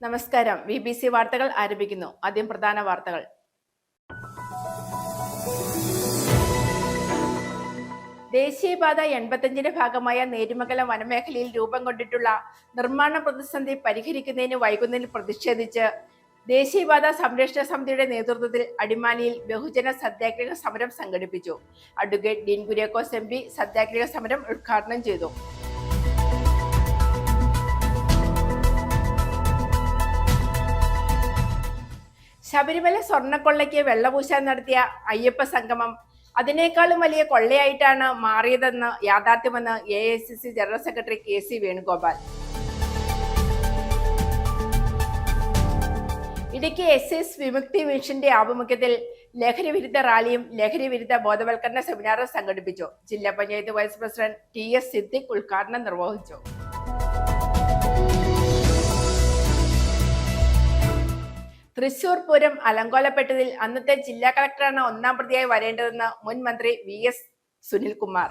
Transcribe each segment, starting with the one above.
നമസ്കാരം. BBC വാർത്തകൾ ആരംഭിക്കുന്നു. ആദ്യം പ്രധാന വാർത്തകൾ. ദേശീയപാത 85ന്റെ ഭാഗമായ നേര്യമംഗലം വനമേഖലയിൽ രൂപം കൊണ്ടിട്ടുള്ള നിർമ്മാണ പ്രതിസന്ധി പരിഹരിക്കുന്നതിന് വൈകുന്നതിൽ പ്രതിഷേധിച്ച് ദേശീയപാത സംരക്ഷണ സമിതിയുടെ നേതൃത്വത്തിൽ അടിമാലിയിൽ ബഹുജന സത്യാഗ്രഹ സമരം സംഘടിപ്പിച്ചു. അഡ്വക്കേറ്റ് ഡീൻ കുര്യാക്കോസ് MP സത്യാഗ്രഹ സമരം ഉദ്ഘാടനം ചെയ്തു. ശബരിമല സ്വർണ്ണക്കൊള്ളയ്ക്ക് വെള്ളപൂശാൻ നടത്തിയ അയ്യപ്പ സംഗമം അതിനേക്കാളും വലിയ കൊള്ളയായിട്ടാണ് മാറിയതെന്ന് യാഥാർത്ഥ്യമെന്ന് AICC general secretary KC Venugopal. Idukki SS വിമുക്തി മിഷന്റെ ആഭിമുഖ്യത്തിൽ ലഹരി വിരുദ്ധ റാലിയും ലഹരി വിരുദ്ധ ബോധവൽക്കരണ സെമിനാറും സംഘടിപ്പിച്ചു. ജില്ലാ panchayat vice president TS Siddique ഉദ്ഘാടനം നിർവഹിച്ചു. തൃശൂർ പൂരം അലങ്കോലപ്പെട്ടതിൽ അന്നത്തെ ജില്ലാ കളക്ടറാണ് ഒന്നാം പ്രതിയായി വരേണ്ടതെന്ന് മുൻ മന്ത്രി VS Sunilkumar.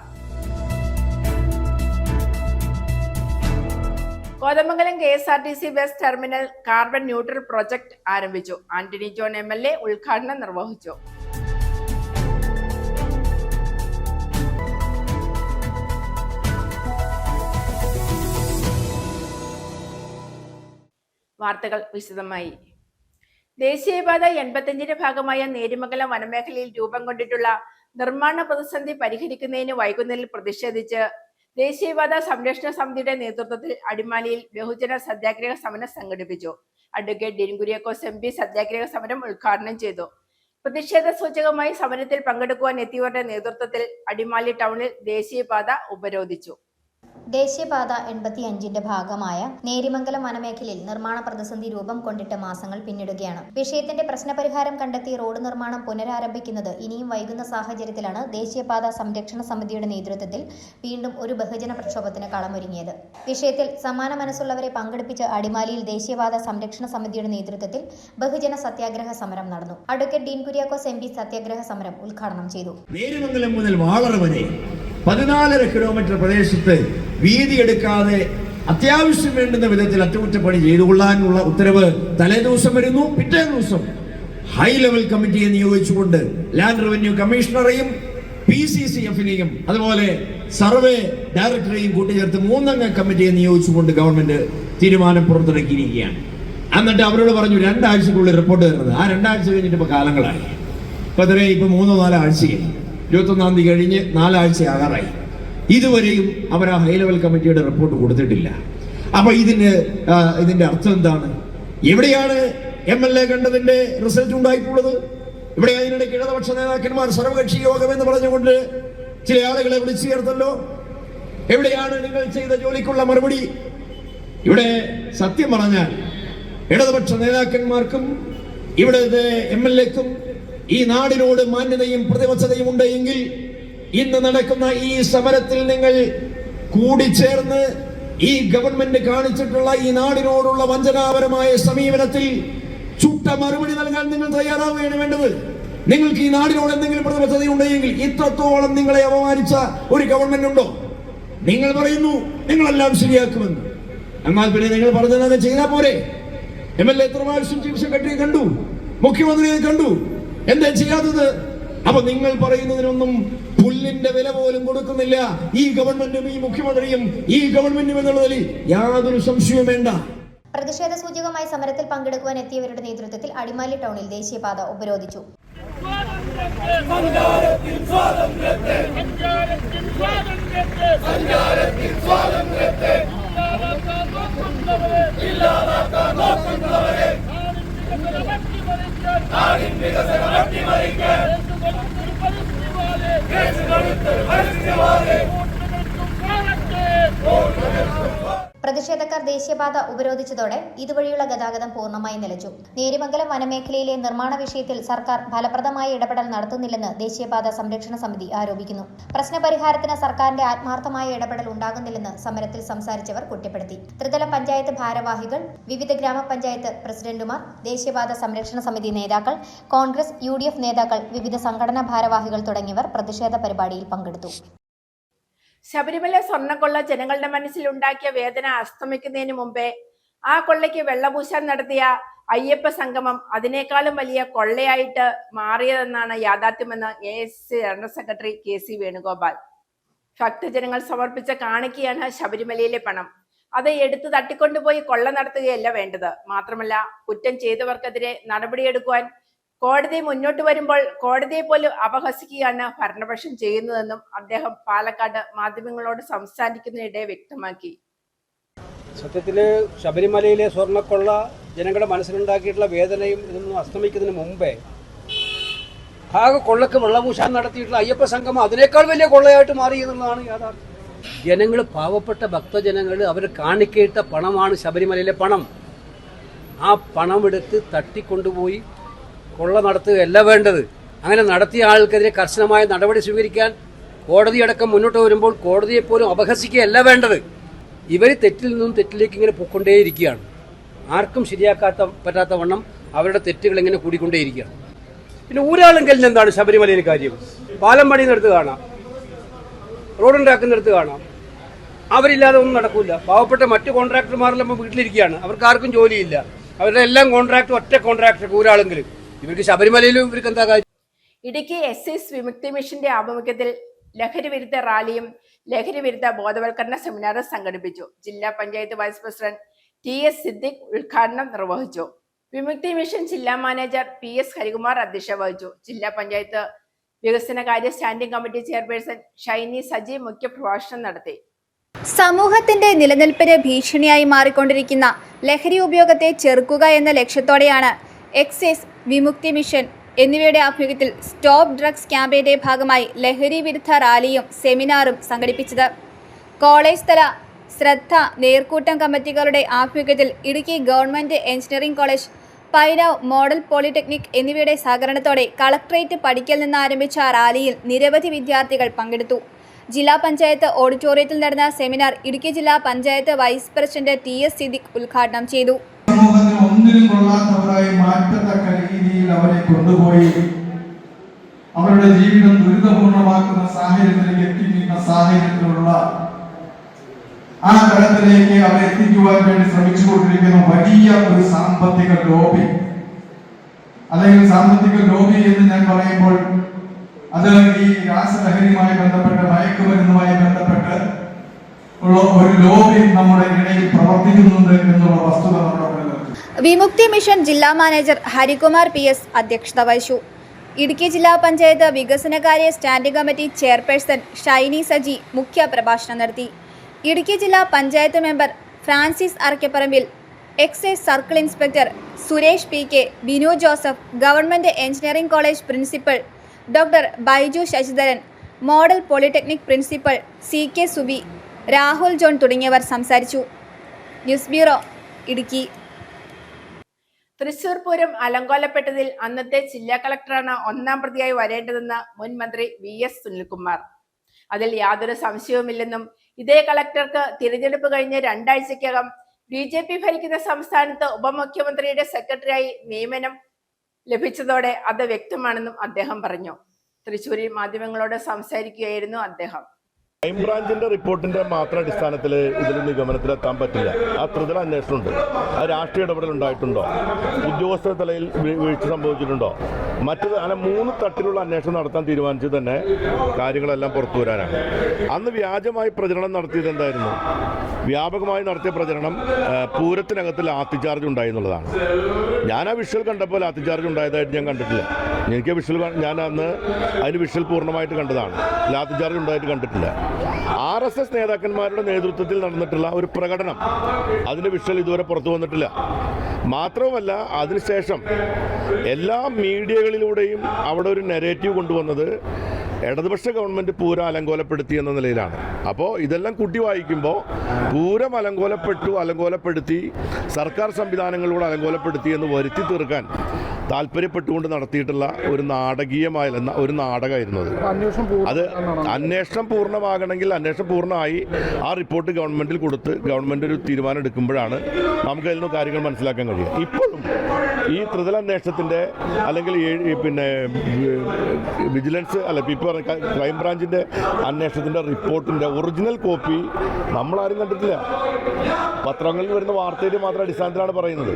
Kothamangalam KSRTC bus terminal carbon neutral project ആരംഭിച്ചു. ആന്റണി ജോൺ MLA ഉദ്ഘാടനം നിർവഹിച്ചു. വാർത്തകൾ വിശദമായി. ദേശീയപാത 85ന്റെ ഭാഗമായ നേര്യമംഗലം വനമേഖലയിൽ രൂപം കൊണ്ടിട്ടുള്ള നിർമ്മാണ പ്രതിസന്ധി പരിഹരിക്കുന്നതിന് വൈകുന്നതിൽ പ്രതിഷേധിച്ച് ദേശീയപാത സംരക്ഷണ സമിതിയുടെ നേതൃത്വത്തിൽ അടിമാലിയിൽ ബഹുജന സത്യാഗ്രഹ സമരം സംഘടിപ്പിച്ചു. അഡ്വക്കേറ്റ് ഡീൻ കുര്യാക്കോസ് MP സത്യാഗ്രഹ സമരം ഉദ്ഘാടനം ചെയ്തു. പ്രതിഷേധ സൂചകമായി സമരത്തിൽ പങ്കെടുക്കുവാൻ എത്തിയവരുടെ നേതൃത്വത്തിൽ അടിമാലി ടൗണിൽ ദേശീയപാത ഉപരോധിച്ചു. ദേശീയപാത 85ന്റെ ഭാഗമായ നേര്യമംഗലം വനമേഖലയിൽ നിർമ്മാണ പ്രതിസന്ധി രൂപം കൊണ്ടിട്ട് മാസങ്ങൾ പിന്നിടുകയാണ്. വിഷയത്തിന്റെ പ്രശ്നപരിഹാരം കണ്ടെത്തി റോഡ് നിർമ്മാണം പുനരാരംഭിക്കുന്നത് ഇനിയും വൈകുന്ന സാഹചര്യത്തിലാണ് ദേശീയപാത സംരക്ഷണ സമിതിയുടെ നേതൃത്വത്തിൽ വീണ്ടും ഒരു ബഹുജന പ്രക്ഷോഭത്തിന് കളമൊരുങ്ങിയത്. വിഷയത്തിൽ സമാന മനസ്സുള്ളവരെ പങ്കെടുപ്പിച്ച് അടിമാലിയിൽ ദേശീയപാത സംരക്ഷണ സമിതിയുടെ നേതൃത്വത്തിൽ ബഹുജന സത്യാഗ്രഹ സമരം നടന്നു. അഡ്വക്കേറ്റ് ഡീൻ കുര്യാക്കോസ് MP സത്യാഗ്രഹ സമരം ഉദ്ഘാടനം ചെയ്തു. നേര്യമംഗലം മുതൽ വാളറ വരെ 14 കിലോമീറ്റർ പ്രദേശത്ത് വീതിയെടുക്കാതെ അത്യാവശ്യം വേണ്ടുന്ന വിധത്തിൽ അറ്റകുറ്റപ്പണി ചെയ്തുകൊള്ളാനുള്ള ഉത്തരവ് തലേദിവസം വരുന്നു. പിറ്റേ ദിവസം ഹൈ ലെവൽ കമ്മിറ്റിയെ നിയോഗിച്ചുകൊണ്ട് ലാൻഡ് റവന്യൂ കമ്മീഷണറെയും PCCF-നെയും അതുപോലെ സർവേ ഡയറക്ടറെയും കൂട്ടിച്ചേർത്ത് 3 അംഗ കമ്മിറ്റിയെ നിയോഗിച്ചുകൊണ്ട് ഗവൺമെന്റ് തീരുമാനം പുറത്തിറക്കിയിരിക്കുകയാണ്. എന്നിട്ട് അവരോട് പറഞ്ഞു 2 ആഴ്ചക്കുള്ളിൽ റിപ്പോർട്ട് തരുന്നത്. ആ 2 ആഴ്ച കഴിഞ്ഞിട്ട് ഇപ്പൊ കാലങ്ങളായി. ഇപ്പൊ 3-4 ആഴ്ചയായി. 21-ാം തീയതി കഴിഞ്ഞ് 4 ആഴ്ച ആകാറായി. ഇതുവരെയും അവർ ആ ഹൈ ലെവൽ കമ്മിറ്റിയുടെ റിപ്പോർട്ട് കൊടുത്തിട്ടില്ല. അപ്പൊ ഇതിന്റെ അർത്ഥം എന്താണ്? എവിടെയാണ് MLA കണ്ടതിന്റെ റിസൾട്ട് ഉണ്ടായിട്ടുള്ളത്? ഇവിടെ അതിനിടയ്ക്ക് ഇടതുപക്ഷ നേതാക്കന്മാർ സർവകക്ഷി യോഗം എന്ന് പറഞ്ഞുകൊണ്ട് ചില ആളുകളെ വിളിച്ചു ചേർത്തല്ലോ. എവിടെയാണ് നിങ്ങൾ ചെയ്ത ജോലിക്കുള്ള മറുപടി? ഇവിടെ സത്യം പറഞ്ഞാൽ ഇടതുപക്ഷ നേതാക്കന്മാർക്കും ഇവിടുത്തെ MLA-ക്കും ഈ നാടിനോട് മാന്യതയും പ്രതിബദ്ധതയും ഉണ്ടെങ്കിൽ ഇന്ന് നടക്കുന്ന ഈ സമരത്തിൽ നിങ്ങൾ കൂടിച്ചേർന്ന് ഈ ഗവൺമെന്റ് കാണിച്ചിട്ടുള്ള ഈ നാടിനോടുള്ള വഞ്ചനാപരമായ സമീപനത്തിൽ ചുട്ട മറുപടി നൽകാൻ നിങ്ങൾ തയ്യാറാവുകയാണ് വേണ്ടത്. നിങ്ങൾക്ക് ഈ നാടിനോട് എന്തെങ്കിലും പ്രതിബദ്ധതയുണ്ടെങ്കിൽ ഇത്രത്തോളം നിങ്ങളെ അപമാനിച്ച ഒരു ഗവൺമെന്റ് ഉണ്ടോ? നിങ്ങൾ പറയുന്നു നിങ്ങളെല്ലാം ശരിയാക്കുമെന്ന്. എന്നാൽ പിന്നെ നിങ്ങൾ പറഞ്ഞത് ചെയ്താൽ പോരെ? MLA എത്ര പ്രാവശ്യം ചീഫ് സെക്രട്ടറിയെ കണ്ടു, മുഖ്യമന്ത്രിയെ കണ്ടു, എന്താ ചെയ്യാത്തത്? അപ്പൊ നിങ്ങൾ പറയുന്നതിനൊന്നും പുല്ലിന്റെ വില പോലും കൊടുക്കുന്നില്ല ഈ ഗവൺമെന്റും ഈ മുഖ്യമന്ത്രിയും ഈ ഗവൺമെന്റും എന്നുള്ളതിൽ യാതൊരു സംശയവും വേണ്ട. പ്രതിഷേധ സൂചകമായി സമരത്തിൽ പങ്കെടുക്കുവാൻ എത്തിയവരുടെ നേതൃത്വത്തിൽ അടിമാലി ടൗണിൽ ദേശീയപാത ഉപരോധിച്ചു. പ്രതിഷേധക്കാർ ദേശീയപാത ഉപരോധിച്ചതോടെ ഇതുവഴിയുള്ള ഗതാഗതം പൂർണ്ണമായി നിലച്ചു. നേര്യമംഗലം വനമേഖലയിലെ നിർമ്മാണ വിഷയത്തിൽ സർക്കാർ ഫലപ്രദമായ ഇടപെടൽ നടത്തുന്നില്ലെന്ന് ദേശീയപാത സംരക്ഷണ സമിതി ആരോപിക്കുന്നു. പ്രശ്നപരിഹാരത്തിന് സർക്കാരിന്റെ ആത്മാർത്ഥമായ ഇടപെടൽ ഉണ്ടാകുന്നില്ലെന്ന് സമരത്തിൽ സംസാരിച്ചവർ കുറ്റപ്പെടുത്തി. ത്രിതല പഞ്ചായത്ത് ഭാരവാഹികൾ, വിവിധ ഗ്രാമപഞ്ചായത്ത് പ്രസിഡന്റുമാർ, ദേശീയപാത സംരക്ഷണ സമിതി നേതാക്കൾ, കോൺഗ്രസ് UDF നേതാക്കൾ, വിവിധ സംഘടനാ ഭാരവാഹികൾ തുടങ്ങിയവർ പ്രതിഷേധ പരിപാടിയിൽ പങ്കെടുത്തു. ശബരിമല സ്വർണ്ണക്കൊള്ള ജനങ്ങളുടെ മനസ്സിൽ ഉണ്ടാക്കിയ വേദന അസ്തമിക്കുന്നതിന് മുമ്പേ ആ കൊള്ളയ്ക്ക് വെള്ളപൂശാൻ നടത്തിയ അയ്യപ്പ സംഗമം അതിനേക്കാളും വലിയ കൊള്ളയായിട്ട് മാറിയതെന്നാണ് യാഥാർത്ഥ്യമെന്ന് AICC general secretary KC Venugopal. ഭക്തജനങ്ങൾ സമർപ്പിച്ച കാണിക്കയാണ് ശബരിമലയിലെ പണം. അത് എടുത്തു തട്ടിക്കൊണ്ടുപോയി കൊള്ള നടത്തുകയല്ല വേണ്ടത്. മാത്രമല്ല, കുറ്റം ചെയ്തവർക്കെതിരെ നടപടിയെടുക്കുവാൻ കോടതി മുന്നോട്ട് വരുമ്പോൾ കോടതിയെ പോലും അപഹസിക്കുകയാണ് ഭരണപക്ഷം ചെയ്യുന്നതെന്നും അദ്ദേഹം പാലക്കാട് മാധ്യമങ്ങളോട് സംസാരിക്കുന്നതിനിടെ വ്യക്തമാക്കി. സത്യത്തിൽ ശബരിമലയിലെ സ്വർണ്ണക്കൊള്ള ജനങ്ങളുടെ മനസ്സിലുണ്ടാക്കിയിട്ടുള്ള വേദനയും ഇതൊന്നും അസ്തമിക്കുന്നതിന് മുമ്പേ ആകെ കൊള്ളക്ക് വെള്ളപൂശാൻ നടത്തിയിട്ടുള്ള അയ്യപ്പ സംഗമം അതിനേക്കാൾ വലിയ കൊള്ളയായിട്ട് മാറി എന്നുള്ളതാണ് യാഥാർത്ഥ്യം. ജനങ്ങൾ, പാവപ്പെട്ട ഭക്തജനങ്ങൾ അവർ കാണിക്കേട്ട പണമാണ് ശബരിമലയിലെ പണം. ആ പണമെടുത്ത് തട്ടിക്കൊണ്ടുപോയി കൊള്ള നടത്തുകയല്ല വേണ്ടത്. അങ്ങനെ നടത്തിയ ആൾക്കെതിരെ കർശനമായ നടപടി സ്വീകരിക്കാൻ കോടതിയടക്കം മുന്നോട്ട് വരുമ്പോൾ കോടതിയെപ്പോലും അപഹസിക്കുകയല്ല വേണ്ടത്. ഇവർ തെറ്റിൽ നിന്നും തെറ്റിലേക്ക് ഇങ്ങനെ പൊക്കൊണ്ടേയിരിക്കുകയാണ്. ആർക്കും പറ്റാത്ത വണ്ണം അവരുടെ തെറ്റുകൾ ഇങ്ങനെ കൂടിക്കൊണ്ടേയിരിക്കുകയാണ്. പിന്നെ ഊരാളുങ്കലിൽ എന്താണ് ശബരിമലയിൽ കാര്യം? പാലം പണിയുന്നിടത്ത് കാണാം, റോഡുണ്ടാക്കുന്നിടത്ത് കാണാം. അവരില്ലാതെ ഒന്നും നടക്കില്ല. പാവപ്പെട്ട മറ്റു കോൺട്രാക്ടർമാരെല്ലാം വീട്ടിലിരിക്കുകയാണ്. അവർക്ക് ആർക്കും ജോലിയില്ല. അവരുടെ എല്ലാം കോൺട്രാക്ട് ഒറ്റ കോൺട്രാക്ടർ ഊരാളുങ്കൽ. ഇവർക്ക് ശബരിമലയിലും ഇവർക്ക് എന്താ കാര്യം? ഇടുക്കി SCs വിമുക്തി മിഷന്റെ ആഭിമുഖ്യത്തിൽ ലഹരി വിരുദ്ധ റാലിയും ലഹരി വിരുദ്ധ ബോധവൽക്കരണ സെമിനാറും സംഘടിപ്പിച്ചു. ജില്ലാ panchayat vice president TS Siddique ഉദ്ഘാടനം നിർവഹിച്ചു. വിമുക്തി മിഷൻ ജില്ലാ മാനേജർ PS ഹരികുമാർ അധ്യക്ഷത വഹിച്ചു. ജില്ലാ പഞ്ചായത്ത് വികസനകാര്യ standing committee chairperson Shiny Saji മുഖ്യപ്രഭാഷണം നടത്തി. സമൂഹത്തിന്റെ നിലനിൽപ്പിന് ഭീഷണിയായി മാറിക്കൊണ്ടിരിക്കുന്ന ലഹരി ഉപയോഗത്തെ ചെറുക്കുക എന്ന ലക്ഷ്യത്തോടെയാണ് എക്സൈസ്, വിമുക്തി മിഷൻ എന്നിവയുടെ ആഭിമുഖ്യത്തിൽ സ്റ്റോപ്പ് ഡ്രഗ്സ് ക്യാമ്പയിന്റെ ഭാഗമായി ലഹരി വിരുദ്ധ റാലിയും സെമിനാറും സംഘടിപ്പിച്ചത്. കോളേജ് തല ശ്രദ്ധ നേർക്കൂട്ടം കമ്മിറ്റികളുടെ ആഭിമുഖ്യത്തിൽ Idukki government engineering college, Painavu model polytechnic എന്നിവയുടെ സഹകരണത്തോടെ കളക്ടറേറ്റ് പടിക്കൽ നിന്ന് ആരംഭിച്ച റാലിയിൽ നിരവധി വിദ്യാർത്ഥികൾ പങ്കെടുത്തു. ജില്ലാ പഞ്ചായത്ത് ഓഡിറ്റോറിയത്തിൽ നടന്ന സെമിനാർ ഇടുക്കി ജില്ലാ panchayat vice president TS Siddique ഉദ്ഘാടനം ചെയ്തു. സമൂഹത്തിൽ ഒന്നിനും കൊള്ളാത്തവരായി മാറ്റത്തക്ക രീതിയിൽ അവരെ കൊണ്ടുപോയി അവരുടെ ജീവിതം ദുരിതപൂർണമാക്കുന്ന സാഹചര്യത്തിലേക്ക് എത്തിക്കുന്ന സാഹചര്യത്തിലുള്ള ആ തലത്തിലേക്ക് അവരെ എത്തിക്കുവാൻ വേണ്ടി ശ്രമിച്ചുകൊണ്ടിരിക്കുന്ന വലിയ ഒരു സാമ്പത്തിക ലോബി, അല്ലെങ്കിൽ സാമ്പത്തിക ലോബി എന്ന് ഞാൻ പറയുമ്പോൾ അത് ഈ രാസലഹരിയുമായി ബന്ധപ്പെട്ട്, മയക്കുമരുന്നുമായി ബന്ധപ്പെട്ട് ഉള്ള ഒരു ലോബി നമ്മുടെ ഇടയിൽ പ്രവർത്തിക്കുന്നുണ്ട് എന്നുള്ള വസ്തുത നമ്മുടെ മുന്നിൽ. വിമുക്തി മിഷൻ ജില്ലാ മാനേജർ ഹരികുമാർ PS അധ്യക്ഷത വഹിച്ചു. ഇടുക്കി ജില്ലാ പഞ്ചായത്ത് വികസനകാര്യ standing committee chairperson Shiny Saji മുഖ്യ പ്രഭാഷണം നടത്തി. ഇടുക്കി ജില്ലാ panchayat member Francis Arakkaparambil, excise circle inspector Suresh PK, Binu Joseph, government engineering college principal doctor Baiju Sasidharan, model polytechnic principal CK Subi, Rahul John തുടങ്ങിയവർ സംസാരിച്ചു. News bureau, Idukki. തൃശൂർ പൂരം അലങ്കോലപ്പെട്ടതിൽ അന്നത്തെ ജില്ലാ കളക്ടറാണ് ഒന്നാം പ്രതിയായി വരേണ്ടതെന്ന് മുൻ മന്ത്രി VS സുനിൽകുമാർ. അതിൽ യാതൊരു സംശയവുമില്ലെന്നും ഇതേ കളക്ടർക്ക് തിരഞ്ഞെടുപ്പ് കഴിഞ്ഞ് 2 ആഴ്ചയ്ക്കകം BJP ഭരിക്കുന്ന സംസ്ഥാനത്ത് ഉപമുഖ്യമന്ത്രിയുടെ സെക്രട്ടറിയായി നിയമനം ലഭിച്ചതോടെ അത് വ്യക്തമാണെന്നും അദ്ദേഹം പറഞ്ഞു. തൃശൂരിൽ മാധ്യമങ്ങളോട് സംസാരിക്കുകയായിരുന്നു അദ്ദേഹം. ക്രൈംബ്രാഞ്ചിന്റെ റിപ്പോർട്ടിന്റെ മാത്രം അടിസ്ഥാനത്തിൽ ഇതിൽ നിഗമനത്തിലെത്താൻ പറ്റില്ല. ആ ത്രിതല അന്വേഷണമുണ്ട്. അത് രാഷ്ട്രീയ ഇടപെടൽ ഉണ്ടായിട്ടുണ്ടോ, ഉദ്യോഗസ്ഥ തലയിൽ വീഴ്ച സംഭവിച്ചിട്ടുണ്ടോ, അങ്ങനെ 3 തട്ടിലുള്ള അന്വേഷണം നടത്താൻ തീരുമാനിച്ചത് തന്നെ കാര്യങ്ങളെല്ലാം പുറത്തു വരാനാണ്. അന്ന് വ്യാജമായി പ്രചരണം നടത്തിയത് എന്തായിരുന്നു? വ്യാപകമായി നടത്തിയ പ്രചരണം പൂരത്തിനകത്ത് ലാത്തിചാർജ് ഉണ്ടായി എന്നുള്ളതാണ്. ഞാൻ ആ വിഷ്വൽ കണ്ടപ്പോൾ ലാത്തിചാർജ് ഉണ്ടായതായിട്ട് ഞാൻ കണ്ടിട്ടില്ല. എനിക്ക് വിഷ്വൽ, ഞാൻ അന്ന് അതിന് വിഷ്വൽ പൂർണ്ണമായിട്ട് കണ്ടതാണ്. ലാത്തിചാർജ് ഉണ്ടായിട്ട് കണ്ടിട്ടില്ല. RSS നേതാക്കന്മാരുടെ നേതൃത്വത്തിൽ നടന്നിട്ടുള്ള ഒരു പ്രകടനം, അതിന്റെ വിഷ്വൽ ഇതുവരെ പുറത്തു വന്നിട്ടില്ല. മാത്രവുമല്ല, അതിനുശേഷം എല്ലാ മീഡിയകളിലൂടെയും അവിടെ ഒരു നെറേറ്റീവ് കൊണ്ടുവന്നത് ഇടതുപക്ഷ ഗവൺമെന്റ് പൂരം അലങ്കോലപ്പെടുത്തി എന്ന നിലയിലാണ്. അപ്പോൾ ഇതെല്ലാം കൂട്ടി വായിക്കുമ്പോൾ പൂരം അലങ്കോലപ്പെടുത്തി സർക്കാർ സംവിധാനങ്ങളിലൂടെ അലങ്കോലപ്പെടുത്തി എന്ന് വരുത്തി തീർക്കാൻ താല്പര്യപ്പെട്ടുകൊണ്ട് നടത്തിയിട്ടുള്ള ഒരു നാടകീയമായ ഒരു നാടകമായിരുന്നു അത്. അന്വേഷണം പൂർണ്ണമാകണമെങ്കിൽ അന്വേഷണം പൂർണ്ണമായി ആ റിപ്പോർട്ട് ഗവൺമെൻറ്റിൽ കൊടുത്ത് ഗവൺമെൻറ് ഒരു തീരുമാനം എടുക്കുമ്പോഴാണ് നമുക്ക് അതിൽ നിന്ന് കാര്യങ്ങൾ മനസ്സിലാക്കാൻ കഴിയുക. ഇപ്പോഴും ഈ ത്രിതല അന്വേഷണത്തിൻ്റെ അല്ലെങ്കിൽ പിന്നെ വിജിലൻസ് ഇപ്പോൾ ക്രൈംബ്രാഞ്ചിൻ്റെ അന്വേഷണത്തിൻ്റെ റിപ്പോർട്ടിൻ്റെ ഒറിജിനൽ കോപ്പി നമ്മളാരും കണ്ടിട്ടില്ല. പത്രങ്ങളിൽ വരുന്ന വാർത്തയുടെ മാത്രം അടിസ്ഥാനത്തിലാണ് പറയുന്നത്.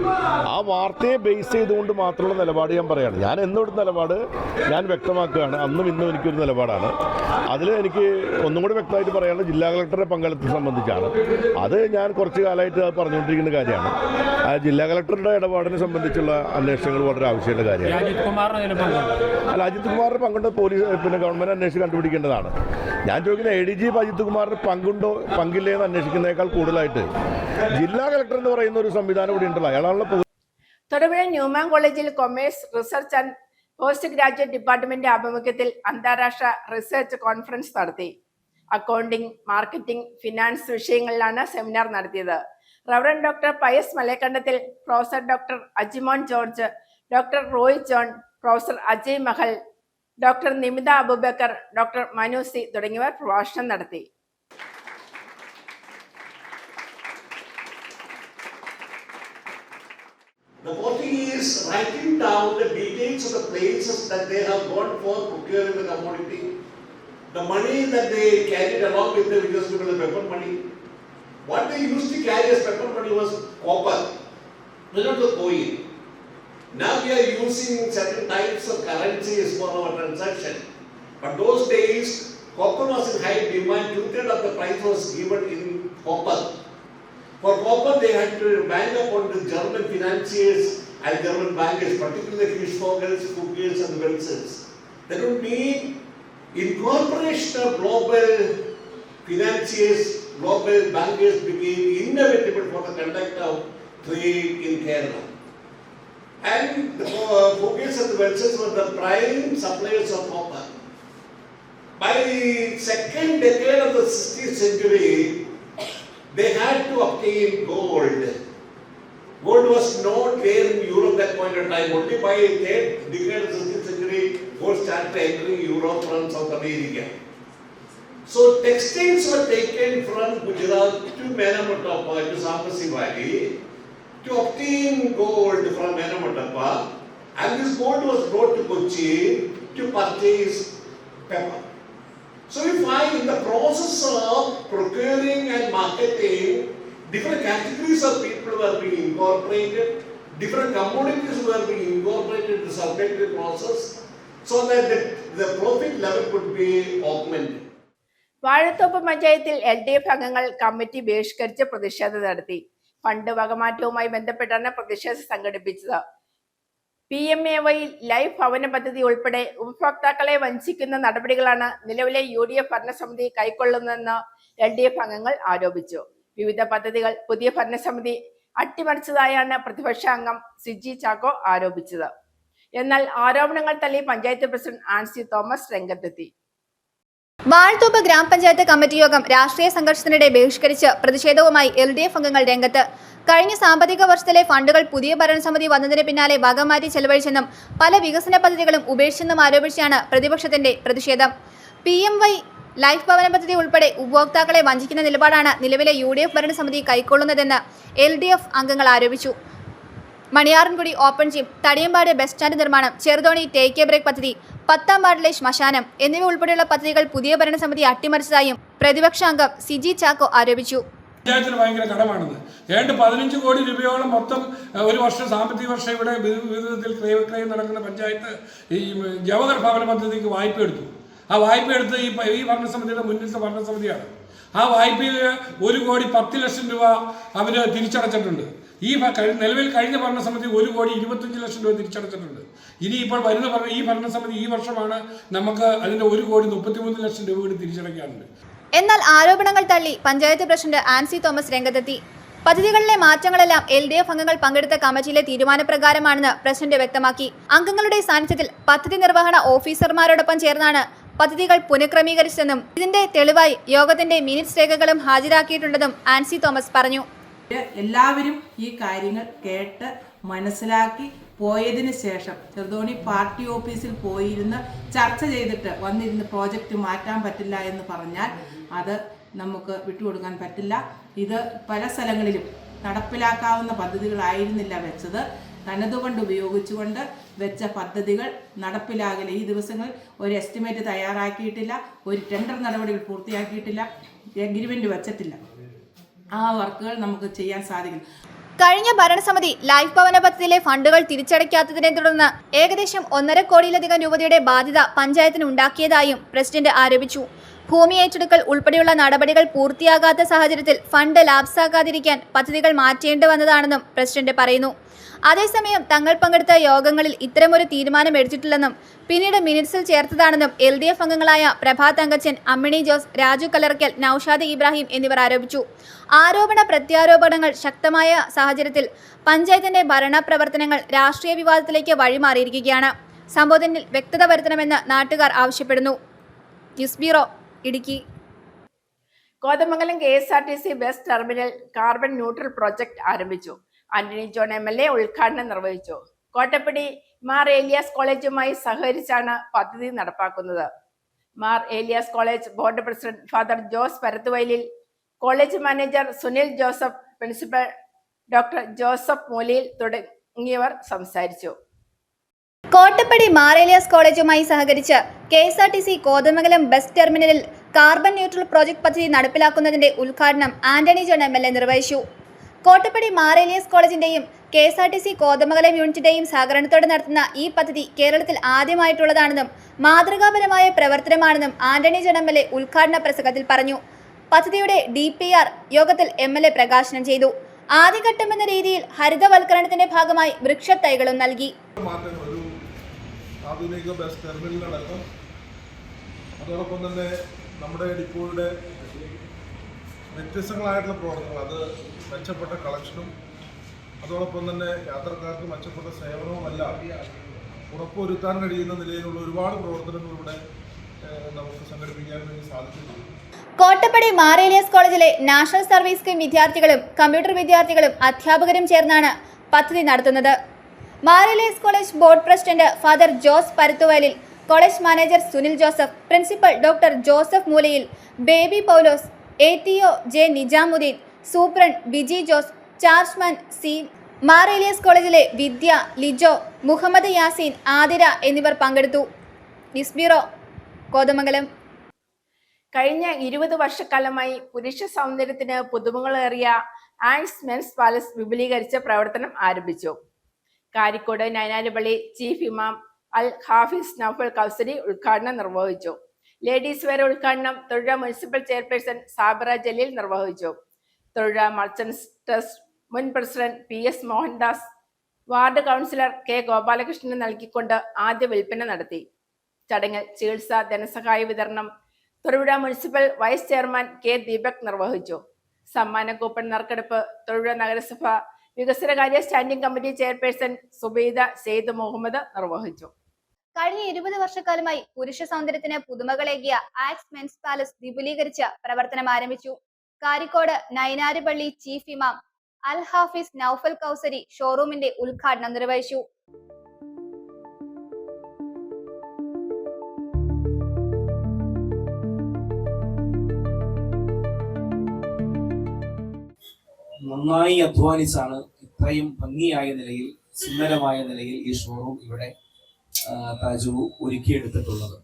ആ വാർത്തയെ ബേസ് ചെയ്തുകൊണ്ട് മാത്രമുള്ള നിലപാട് ഞാൻ പറയുകയാണ്. ഞാൻ എന്നോട് നിലപാട് ഞാൻ വ്യക്തമാക്കുകയാണ്. അന്നും ഇന്നും എനിക്കൊരു നിലപാടാണ്. അതിൽ എനിക്ക് ഒന്നും കൂടി വ്യക്തമായിട്ട് പറയാനുള്ളത് ജില്ലാ കളക്ടറുടെ പങ്കാളിത്തത്തെ സംബന്ധിച്ചാണ്. അത് ഞാൻ കുറച്ച് കാലമായിട്ട് പറഞ്ഞുകൊണ്ടിരിക്കുന്ന കാര്യമാണ്. ആ ജില്ലാ കളക്ടറുടെ ഇടപാടിനെ സംബന്ധിച്ചുള്ള അന്വേഷണങ്ങൾ വളരെ ആവശ്യമുള്ള കാര്യമാണ്. അല്ല, അജിത് കുമാറിന്റെ പങ്കുണ്ട് പോലീസ് ഗവൺമെന്റ് അന്വേഷിച്ച് കണ്ടുപിടിക്കേണ്ടതാണ്. ഞാൻ ചോദിക്കുന്നത് ADG അജിത് കുമാറിന് പങ്കുണ്ടോ പങ്കില്ലേ എന്ന് അന്വേഷിക്കുന്നതിനേക്കാൾ കൂടുതലായിട്ട് ജില്ലാ കളക്ടർ എന്ന് പറയുന്ന ഒരു സംവിധാനം ഇവിടെ ഉണ്ടല്ലോ, അയാളാണല്ലോ. തൊടുപുഴ ന്യൂമാൻ കോളേജിൽ commerce research and post graduate department ആഭിമുഖ്യത്തിൽ അന്താരാഷ്ട്ര റിസർച്ച് കോൺഫറൻസ് നടത്തി. അക്കൗണ്ടിംഗ്, മാർക്കറ്റിംഗ്, ഫിനാൻസ് വിഷയങ്ങളിലാണ് സെമിനാർ നടത്തിയത്. Reverend doctor Pius Malayakandathil, professor doctor Ajimon George, doctor Roy John, professor Ajay Mahal, doctor Nimitha Aboobacker, doctor Manu C തുടങ്ങിയവർ പ്രഭാഷണം നടത്തി. The fourth thing is writing down the details of the places that they have gone for procuring the commodity, the money that they carried along with them, which was the paper money. What they used to carry as paper money was copper, not the coin. Now we are using certain types of currencies for our transaction. But those days, copper was in high demand. 2/3 of the price was given in copper. For copper, they had to bank upon the German financiers and German bankers, particularly Hirschvogels, Fugels, and Welsels. That would mean incorporation of global financiers, global bankers became inevitable for the conduct of trade in Kerala. And the Fugels and the Welsels were the prime suppliers of copper. By the second decade of the 16th century, they had to obtain gold. Gold was not there in Europe at that point in time. Only by the third decade of the 16th century, gold started entering Europe from South America. So textiles were taken from Gujarat to Menamatappa, to Sambasi Valley, to obtain gold from Menamatappa, and this gold was brought to Kochi to purchase pepper. So we find in the process of procuring and marketing, different categories of people were being incorporated, different commodities were being incorporated in the subjective process, so that the profit level could be augmented. Vazhathope പഞ്ചായത്തിൽ LDF അംഗങ്ങൾ committee ബഹിഷ്കരിച്ച് പ്രതിഷേധം നടത്തി. Fund വകമാറ്റവുമായി ബന്ധപ്പെട്ടാണ് പ്രതിഷേധം സംഘടിപ്പിച്ചത്. PMAY life ഭവന പദ്ധതി ഉൾപ്പെടെ ഉപഭോക്താക്കളെ വഞ്ചിക്കുന്ന നടപടികളാണ് നിലവിലെ UDF ഭരണസമിതി കൈക്കൊള്ളുന്നതെന്ന് LDF അംഗങ്ങൾ ആരോപിച്ചു. വിവിധ പദ്ധതികൾ പുതിയ ഭരണസമിതി അട്ടിമറിച്ചതായാണ് പ്രതിപക്ഷ അംഗം സിജി ചാക്കോ ആരോപിച്ചത്. എന്നാൽ ആരോപണങ്ങൾ തള്ളി പഞ്ചായത്ത് പ്രസിഡന്റ് ആൻസി തോമസ് രംഗത്തെത്തി. വാഴത്തോപ്പ് ഗ്രാമപഞ്ചായത്ത് കമ്മിറ്റി യോഗം രാഷ്ട്രീയ സംഘർഷത്തിനിടെ ബഹിഷ്കരിച്ച് പ്രതിഷേധവുമായി LDF അംഗങ്ങൾ രംഗത്ത്. കഴിഞ്ഞ സാമ്പത്തിക വർഷത്തിലെ ഫണ്ടുകൾ പുതിയ ഭരണസമിതി വന്നതിന് പിന്നാലെ വകമാറ്റി ചെലവഴിച്ചെന്നും പല വികസന പദ്ധതികളും ഉപേക്ഷിച്ചെന്നും ആരോപിച്ചാണ് പ്രതിപക്ഷത്തിന്റെ പ്രതിഷേധം. PMY ലൈഫ് ഭവന പദ്ധതി ഉൾപ്പെടെ ഉപഭോക്താക്കളെ വഞ്ചിക്കുന്ന നിലപാടാണ് നിലവിലെ UDF ഭരണസമിതി കൈക്കൊള്ളുന്നതെന്ന് LDF അംഗങ്ങൾ ആരോപിച്ചു. Maniyarankudi open gym, Thadiyampad bus stand നിർമ്മാണം, ചെറുതോണി ടേക്ക് എ ബ്രേക്ക് പദ്ധതി, 10ാം വാർഡിലെ ശ്മശാനം എന്നിവ ഉൾപ്പെടെയുള്ള പദ്ധതികൾ പുതിയ ഭരണസമിതി അട്ടിമറിച്ചതായും പ്രതിപക്ഷ അംഗം സിജി ചാക്കോ ആരോപിച്ചു. പഞ്ചായത്തിന് ഭയങ്കര കടമാണെന്ന്. ഏതാണ്ട് 15 കോടി രൂപയോളം മൊത്തം ഒരു വർഷം സാമ്പത്തിക വർഷം ഇവിടെ വിവിധത്തിൽ ക്രയം നടക്കുന്ന പഞ്ചായത്ത് ഈ ജവഹർ ഭവന പദ്ധതിക്ക് വായ്പ എടുത്തു. ആ വായ്പ എടുത്ത് ഈ ഭരണസമിതിയുടെ മുന്നിലത്തെ ഭരണസമിതിയാണ്. ആ വായ്പയിൽ 1,10,00,000 രൂപ അവർ തിരിച്ചടച്ചിട്ടുണ്ട്. നിലവിൽ കഴിഞ്ഞ ഭരണസമിതി 1,25,00,000 രൂപ തിരിച്ചടച്ചിട്ടുണ്ട്. ഇനിയിപ്പോൾ വരുന്ന ഈ ഭരണസമിതി ഈ വർഷമാണ് നമുക്ക് അതിൻ്റെ 1,33,00,000 രൂപ കൂടി തിരിച്ചടയ്ക്കാറുണ്ട്. എന്നാൽ ആരോപണങ്ങൾ തള്ളി പഞ്ചായത്ത് പ്രസിഡന്റ് ആൻസി തോമസ് രംഗത്തെത്തി. പദ്ധതികളിലെ മാറ്റങ്ങളെല്ലാം LDF അംഗങ്ങൾ പങ്കെടുത്ത കമ്മിറ്റിയിലെ തീരുമാനപ്രകാരമാണെന്ന് പ്രസിഡന്റ് വ്യക്തമാക്കി. അംഗങ്ങളുടെ സാന്നിധ്യത്തിൽ പദ്ധതി നിർവഹണ ഓഫീസർമാരോടൊപ്പം ചേർന്നാണ് പദ്ധതികൾ പുനഃക്രമീകരിച്ചതെന്നും ഇതിന്റെ തെളിവായി യോഗത്തിന്റെ മിനിറ്റ്സ് രേഖകളും ഹാജരാക്കിയിട്ടുണ്ടെന്നും ആൻസി തോമസ് പറഞ്ഞു. എല്ലാവരും ഈ കാര്യങ്ങൾ കേട്ട് മനസ്സിലാക്കി പോയതിന് ശേഷം ചെറുതോണി പാർട്ടി ഓഫീസിൽ പോയിരുന്ന് ചർച്ച ചെയ്തിട്ട് വന്നിരുന്ന് പ്രോജക്റ്റ് മാറ്റാൻ പറ്റില്ല എന്ന് പറഞ്ഞാൽ അത് നമുക്ക് വിട്ടുകൊടുക്കാൻ പറ്റില്ല. ഇത് പല സ്ഥലങ്ങളിലും നടപ്പിലാക്കാവുന്ന പദ്ധതികളായിരുന്നില്ല വെച്ചത്. തനതുകൊണ്ട് ഉപയോഗിച്ചുകൊണ്ട് വെച്ച പദ്ധതികൾ നടപ്പിലാകില്ല. ഈ ദിവസങ്ങളിൽ ഒരു എസ്റ്റിമേറ്റ് തയ്യാറാക്കിയിട്ടില്ല, ഒരു ടെൻഡർ നടപടികൾ പൂർത്തിയാക്കിയിട്ടില്ല, എഗ്രിമെൻ്റ് വച്ചിട്ടില്ല. ആ വർക്കുകൾ നമുക്ക് ചെയ്യാൻ സാധിക്കും. കഴിഞ്ഞ ഭരണസമിതി ലൈഫ് ഭവന പദ്ധതിയിലെ ഫണ്ടുകൾ തിരിച്ചടയ്ക്കാത്തതിനെ തുടർന്ന് ഏകദേശം 1.5 കോടിയിലധികം രൂപയുടെ ബാധ്യത പഞ്ചായത്തിന് ഉണ്ടാക്കിയതായും പ്രസിഡന്റ് ആരോപിച്ചു. ഭൂമി ഏറ്റെടുക്കൽ ഉൾപ്പെടെയുള്ള നടപടികൾ പൂർത്തിയാകാത്ത സാഹചര്യത്തിൽ ഫണ്ട് ലാപ്സാക്കാതിരിക്കാൻ പദ്ധതികൾ മാറ്റേണ്ടി വന്നതാണെന്നും പ്രസിഡന്റ് പറയുന്നു. അതേസമയം തങ്ങൾ പങ്കെടുത്ത യോഗങ്ങളിൽ ഇത്തരമൊരു തീരുമാനം എടുത്തിട്ടില്ലെന്നും പിന്നീട് മിനിറ്റ്സിൽ ചേർത്തതാണെന്നും LDF അംഗങ്ങളായ പ്രഭാ തങ്കച്ചൻ, അമ്മിണി ജോസ്, രാജു കലർക്കൽ, നൌഷാദ് ഇബ്രാഹിം എന്നിവർ ആരോപിച്ചു. ആരോപണ പ്രത്യാരോപണങ്ങൾ ശക്തമായ സാഹചര്യത്തിൽ പഞ്ചായത്തിന്റെ ഭരണ പ്രവർത്തനങ്ങൾ രാഷ്ട്രീയ വിവാദത്തിലേക്ക് വഴിമാറിയിരിക്കുകയാണ്. സംഭവത്തിൽ വ്യക്തത വരുത്തണമെന്ന് നാട്ടുകാർ ആവശ്യപ്പെടുന്നു. News bureau, Idukki. Kothamangalam KSRTC bus terminal carbon neutral project ആരംഭിച്ചു. ആന്റണി ജോൺ MLA ഉദ്ഘാടനം നിർവഹിച്ചു. കോട്ടപ്പടി മാർ ഏലിയാസ് കോളേജുമായി സഹകരിച്ചാണ് പദ്ധതി നടപ്പാക്കുന്നത്. Mar Elias college board president father Jose Parathuvayalil, college manager Sunil Joseph, principal doctor Joseph Mooliyil തുടങ്ങിയവർ സംസാരിച്ചു. കോട്ടപ്പടി മാർ ഏലിയാസ് കോളേജുമായി സഹകരിച്ച് KSRTC കോതമംഗലം ബസ് ടെർമിനലിൽ കാർബൺ ന്യൂട്രൽ പ്രോജക്ട് പദ്ധതി നടപ്പിലാക്കുന്നതിന്റെ ഉദ്ഘാടനം ആന്റണി ജോൺ MLA നിർവഹിച്ചു. കോട്ടപ്പടി മാർ ഏലിയാസ് കോളേജിന്റെയും KSRTC കോതമംഗലം യൂണിറ്റിന്റെയും സഹകരണത്തോടെ നടത്തുന്ന ഈ പദ്ധതി കേരളത്തിൽ ആദ്യമായിട്ടുള്ളതാണെന്നും മാതൃകാപരമായ പ്രവർത്തനമാണെന്നും ആന്റണി ജോൺ MLA ഉദ്ഘാടന പ്രസംഗത്തിൽ പറഞ്ഞു. പദ്ധതിയുടെ DPR യോഗത്തിൽ MLA പ്രകാശനം ചെയ്തു. ആദ്യഘട്ടമെന്ന രീതിയിൽ ഹരിതവൽക്കരണത്തിന്റെ ഭാഗമായി വൃക്ഷത്തൈകളും നൽകി. ആധുനിക ബസ് ടെർമിനലടക്കം അതോടൊപ്പം തന്നെ നമ്മുടെ ഡിപ്പോയുടെ വ്യത്യസ്തങ്ങളായിട്ടുള്ള പ്രവർത്തനങ്ങൾ, അത് മെച്ചപ്പെട്ട കളക്ഷനും അതോടൊപ്പം തന്നെ യാത്രക്കാർക്ക് മെച്ചപ്പെട്ട സേവനവുമെല്ലാം ഉറപ്പുവരുത്താൻ കഴിയുന്ന നിലയിലുള്ള ഒരുപാട് പ്രവർത്തനങ്ങൾ ഇവിടെ നമുക്ക് സംഘടിപ്പിക്കാൻ വേണ്ടി സാധിച്ചിട്ടുണ്ട്. കോട്ടപ്പടി മാർ ഏലിയാസ് കോളേജിലെ നാഷണൽ സർവീസ് സ്കീം വിദ്യാർത്ഥികളും കമ്പ്യൂട്ടർ വിദ്യാർത്ഥികളും അധ്യാപകരും ചേർന്നാണ് പദ്ധതി നടത്തുന്നത്. Mar Elias college board president father Jose Parathuvayalil, college manager Sunil Joseph, principal doctor Joseph Moolayil, Baby Paulose, ATO J Nijamudheen, superintendent Biji Jose, chargeman C, Mar Elias കോളേജിലെ വിദ്യ, ലിജോ, മുഹമ്മദ് യാസീൻ, ആതിര എന്നിവർ പങ്കെടുത്തു. News bureau, Kothamangalam. കഴിഞ്ഞ 20 വർഷക്കാലമായി പുരുഷ സൗന്ദര്യത്തിന് പുതുമകളേറിയ ആൻസ് മെൻസ് പാലസ് വിപുലീകരിച്ച പ്രവർത്തനം ആരംഭിച്ചു. കാരിക്കോട് നൈനാരുപള്ളി ചീഫ് ഇമാം അൽ ഹാഫിസ് നൗഫൽ കൗസരി ഉദ്ഘാടനം നിർവഹിച്ചു. ലേഡീസ് വെയർ ഉദ്ഘാടനം തൊഴിലുറ മുനിസിപ്പൽ ചെയർപേഴ്സൺ സാബിറ ജലീൽ നിർവഹിച്ചു. തൊഴിലുറ മർച്ചന്റ്സ് ട്രസ്റ്റ് മുൻ president PS Mohandas ward councillor K ഗോപാലകൃഷ്ണന് നൽകിക്കൊണ്ട് ആദ്യ വിൽപ്പന നടത്തി. ചടങ്ങിൽ ചികിത്സാ ധനസഹായ വിതരണം തൊഴിലുറ municipal vice chairman K Deepak നിർവഹിച്ചു. സമ്മാന കൂപ്പൺ നറുക്കെടുപ്പ് തൊഴിലുറ നഗരസഭ വികസനകാര്യ standing committee chairperson Subaida Saeed Muhammad നിർവഹിച്ചു. കഴിഞ്ഞ 20 വർഷക്കാലമായി പുരുഷ സൗന്ദര്യത്തിന് പുതുമകളേകിയ ആക്സ് മെൻസ് പാലസ് വിപുലീകരിച്ച് പ്രവർത്തനം ആരംഭിച്ചു. കാരിക്കോട് നൈനാരുപള്ളി ചീഫ് ഇമാം അൽ ഹാഫിസ് നൗഫൽ കൗസരി ഷോറൂമിന്റെ ഉദ്ഘാടനം നിർവഹിച്ചു. നന്നായി അധ്വാനിച്ചാണ് ഇത്രയും ഭംഗിയായ നിലയിൽ, സുന്ദരമായ നിലയിൽ ഈ ഷോറൂം ഇവിടെ താജു ഒരുക്കിയെടുത്തിട്ടുള്ളത്.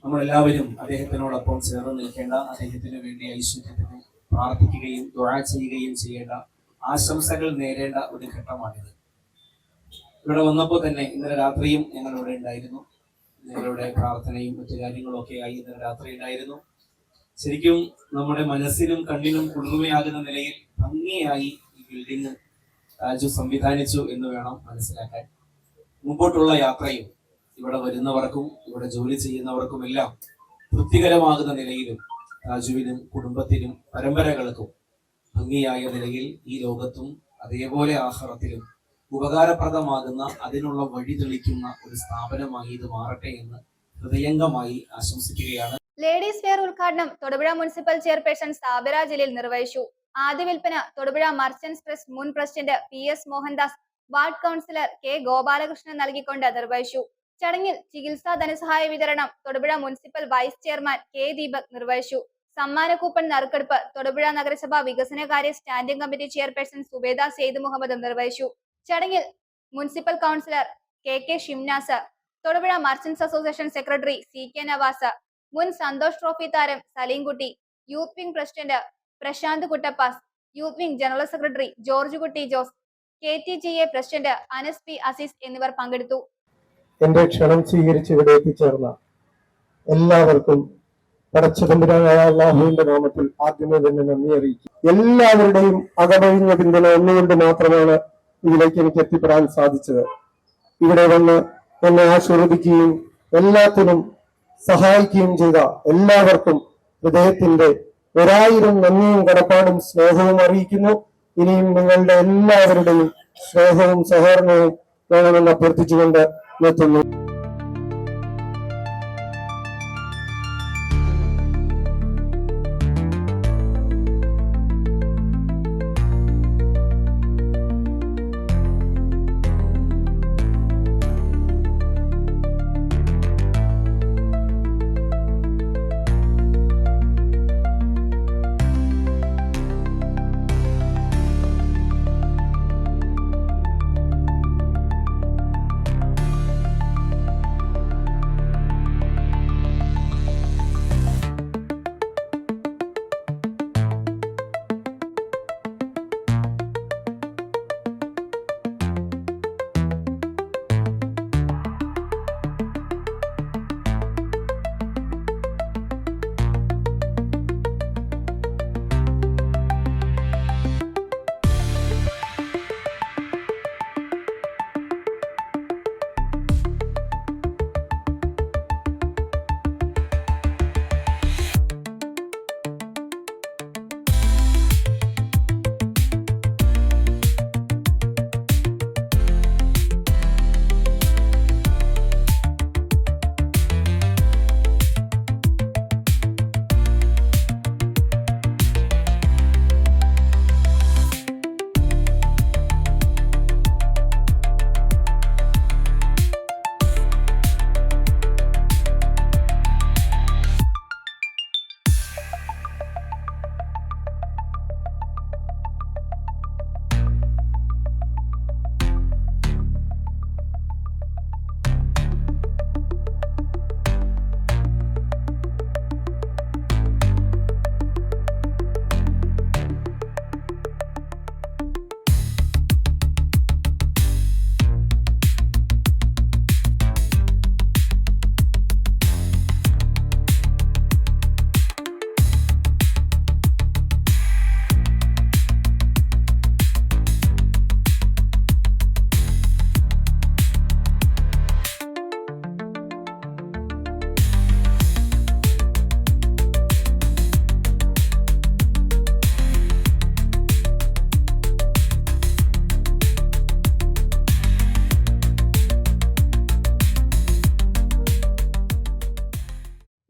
നമ്മളെല്ലാവരും അദ്ദേഹത്തിനോടൊപ്പം ചേർന്ന് നിൽക്കേണ്ട, അദ്ദേഹത്തിന് വേണ്ടി ഐശ്വര്യത്തിന് പ്രാർത്ഥിക്കുകയും ദുആ ചെയ്യുകയും ചെയ്യേണ്ട, ആശംസകൾ നേരേണ്ട ഒരു ഘട്ടമാണിത്. ഇവിടെ വന്നപ്പോൾ തന്നെ ഇന്നലെ രാത്രിയും ഞങ്ങളിവിടെ ഉണ്ടായിരുന്നു. ഞങ്ങളുടെ പ്രാർത്ഥനയും മറ്റു കാര്യങ്ങളും ഒക്കെ ആയി ഇന്നലെ രാത്രി ഉണ്ടായിരുന്നു. ശരിക്കും നമ്മുടെ മനസ്സിനും കണ്ണിനും കുളിർമയാകുന്ന നിലയിൽ ഭംഗിയായി ഈ ബിൽഡിംഗ് താജു സംവിധാനിച്ചു എന്ന് വേണം മനസ്സിലാക്കാൻ. മുമ്പോട്ടുള്ള യാത്രയും ഇവിടെ വരുന്നവർക്കും ഇവിടെ ജോലി ചെയ്യുന്നവർക്കും എല്ലാം തൃപ്തികരമാകുന്ന നിലയിലും താജുവിനും കുടുംബത്തിനും പരമ്പരകൾക്കും ഭംഗിയായ നിലയിൽ ഈ ലോകത്തും അതേപോലെ ആഖിറത്തിലും ഉപകാരപ്രദമാകുന്ന, അതിനുള്ള വഴി തെളിക്കുന്ന ഒരു സ്ഥാപനമായി ഇത് മാറട്ടെ എന്ന് ഹൃദയംഗമായി ആശംസിക്കുകയാണ്. ലേഡീസ് വെയർ ഉദ്ഘാടനം തൊടുപുഴ മുനിസിപ്പൽ ചെയർപേഴ്സൺ സാബിറ ജലീൽ നിർവഹിച്ചു. ആദ്യ വിൽപ്പന തൊടുപുഴ മർച്ചന്റ്സ് ട്രസ്റ്റ് മുൻ president PS Mohandas ward councillor K Gopalakrishnan നൽകിക്കൊണ്ട് നിർവഹിച്ചു. ചടങ്ങിൽ ചികിത്സാ ധനസഹായ വിതരണം Thodupuzha municipal vice chairman K Deepak നിർവഹിച്ചു. സമ്മാന കൂപ്പൺ നറുക്കെടുപ്പ് തൊടുപുഴ നഗരസഭ വികസനകാര്യ standing committee chairperson Subaida Saeed Muhammad നിർവഹിച്ചു. ചടങ്ങിൽ municipal councillor K Shimnas, Thodupuzha merchants association secretary CK Navas, മുൻ സന്തോഷ് ട്രോഫി താരം Salimkutty, youth wing president Prasanth Kuttappas, youth wing general secretary George Kutty Jose, KTGA president Anas P Azeez എന്നിവർ പങ്കെടുത്തു. എന്റെ ക്ഷണം സ്വീകരിച്ച് ഇവിടെ എത്തിച്ചേർന്ന എല്ലാവർക്കും പടച്ചതമ്പുരാനായ അല്ലാഹുവിന്റെ നാമത്തിൽ ആദ്യമേ തന്നെ നന്ദി അറിയിക്കും. എല്ലാവരുടെയും അകമഴിഞ്ഞ പിന്തുണ ഒന്നുകൊണ്ട് മാത്രമാണ് ഇതിലേക്ക് എനിക്ക് എത്തിപ്പെടാൻ സാധിച്ചത്. ഇവിടെ വന്ന് എന്നെ ആശീർവദിക്കുകയും എല്ലാത്തിനും സഹായിക്കുകയും ചെയ്ത എല്ലാവർക്കും ഹൃദയത്തിന്റെ 1000 നന്ദിയും കടപ്പാടും സ്നേഹവും അറിയിക്കുന്നു. ഇനിയും നിങ്ങളുടെ എല്ലാവരുടെയും സ്നേഹവും സഹകരണവും വേണമെന്ന് അഭ്യർത്ഥിച്ചുകൊണ്ട് നിർത്തുന്നു.